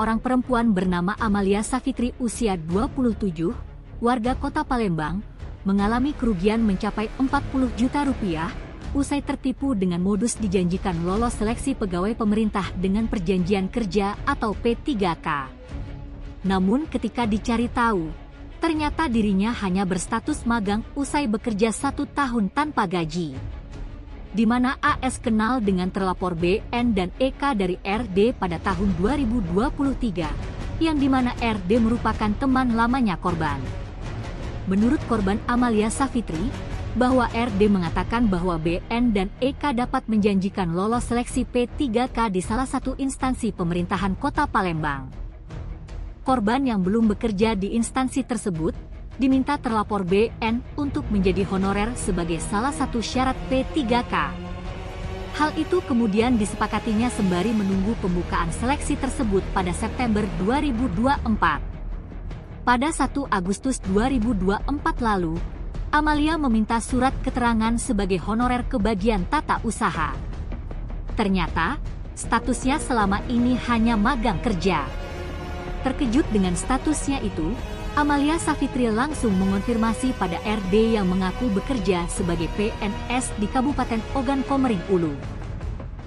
seorang perempuan bernama Amalia Savitri usia 27, warga Kota Palembang, mengalami kerugian mencapai 40 juta rupiah, usai tertipu dengan modus dijanjikan lolos seleksi pegawai pemerintah dengan perjanjian kerja atau P3K. Namun ketika dicari tahu, ternyata dirinya hanya berstatus magang usai bekerja 1 tahun tanpa gaji. Di mana AS kenal dengan terlapor BN dan EK dari RD pada tahun 2023, yang dimana RD merupakan teman lamanya korban. Menurut korban Amalia Savitri, bahwa RD mengatakan bahwa BN dan EK dapat menjanjikan lolos seleksi P3K di salah satu instansi pemerintahan Kota Palembang. Korban yang belum bekerja di instansi tersebut diminta terlapor BN untuk menjadi honorer sebagai salah satu syarat P3K. Hal itu kemudian disepakatinya sembari menunggu pembukaan seleksi tersebut pada September 2024. Pada 1 Agustus 2024 lalu, Amalia meminta surat keterangan sebagai honorer kebagian tata usaha. Ternyata, statusnya selama ini hanya magang kerja. Terkejut dengan statusnya itu, Amalia Savitri langsung mengonfirmasi pada RD yang mengaku bekerja sebagai PNS di Kabupaten Ogan Komering Ulu.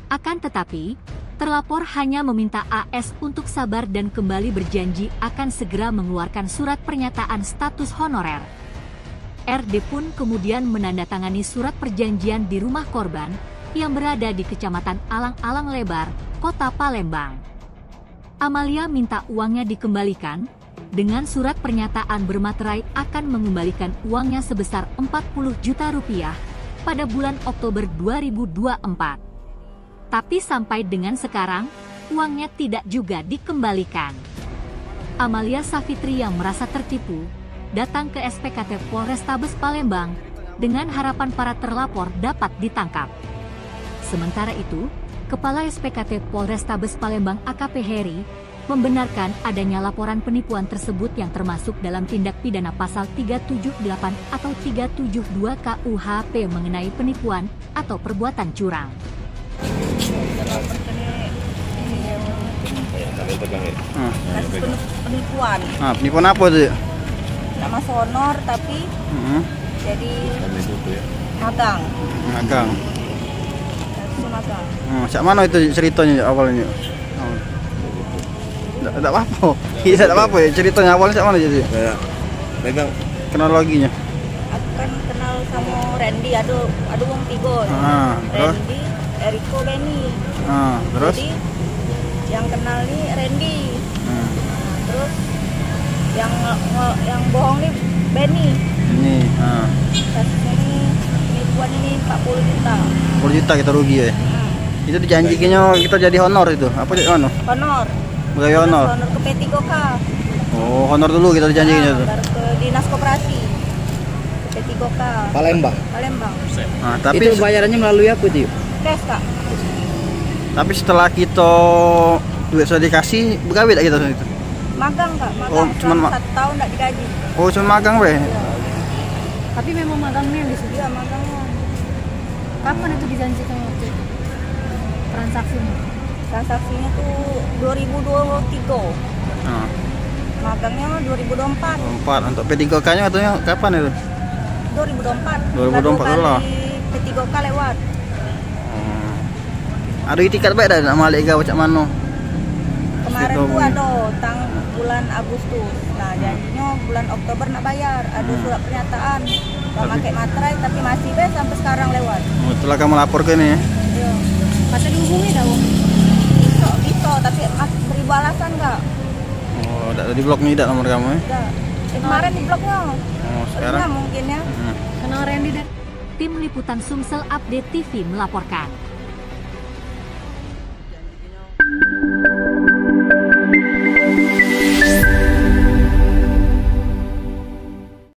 Akan tetapi, terlapor hanya meminta AS untuk sabar dan kembali berjanji akan segera mengeluarkan surat pernyataan status honorer. RD pun kemudian menandatangani surat perjanjian di rumah korban yang berada di Kecamatan Alang-Alang Lebar, Kota Palembang. Amalia minta uangnya dikembalikan, dengan surat pernyataan bermaterai akan mengembalikan uangnya sebesar 40 juta rupiah pada bulan Oktober 2024. Tapi sampai dengan sekarang, uangnya tidak juga dikembalikan. Amalia Savitri yang merasa tertipu, datang ke SPKT Polrestabes Palembang dengan harapan para terlapor dapat ditangkap. Sementara itu, Kepala SPKT Polrestabes Palembang AKP Heri membenarkan adanya laporan penipuan tersebut yang termasuk dalam tindak pidana pasal 378 atau 372 KUHP mengenai penipuan atau perbuatan curang. Penipuan. Penipuan apa tuh? Nama honor tapi jadi magang. Magang. Magang. Cak mana itu ceritanya awalnya? Tidak apa-apa. Tidak apa-apa ya ceritanya awalnya cak mana jadi? Megang kronologinya. Aku kan kenal sama Randy, aduh wong tigo. Randy, Eriko, Benny. Terus? Jadi yang kenal nih Randy. Terus yang bohong nih Benny. Ini. Kasusnya ini penipuan ini 40 juta. 40 juta kita rugi ya. Itu dijanjikannya kita jadi honor itu. Apa jadi honor? Honor. Pegawai honor. Honor ke P3K. Oh, honor dulu kita dijanjikannya tuh. Baru ke Dinas Koperasi. P3K. Palembang. Tapi itu bayarannya melalui apa itu? Cash, Kak. Tapi setelah kita duit sudah dikasih, begawe tak kita itu? Magang, Kak. Magang. Oh, cuman 1 tahun enggak digaji. Oh, cuma magang weh. Tapi memang magangnya yang disebut. Iya, magangnya. Kapan itu dijanjikan waktu itu? Transaksinya? Transaksinya tuh 2023. Magangnya 2024. 4 untuk P3K-nya katanya kapan itu? 2024. 2024 lah. P3K lewat. Ada tiket baik dah nak balik ke macam mana? Kemarin tuh ada bulan Agustus. Nah, janjinya bulan Oktober nak bayar. Ada surat pernyataan. Gak pakai materai tapi masih sampai sekarang lewat. Setelah kamu lapor ke ini ya? Iya. Masa dihubungi dah, Wong? Bisa, tapi beribu alasan enggak? Oh, tidak di blok nih tidak nomor kamu ya? Enggak. Kemarin di bloknya. Oh, sekarang? Mungkin ya. Kenal Randy dan Tim Liputan Sumsel Update TV melaporkan.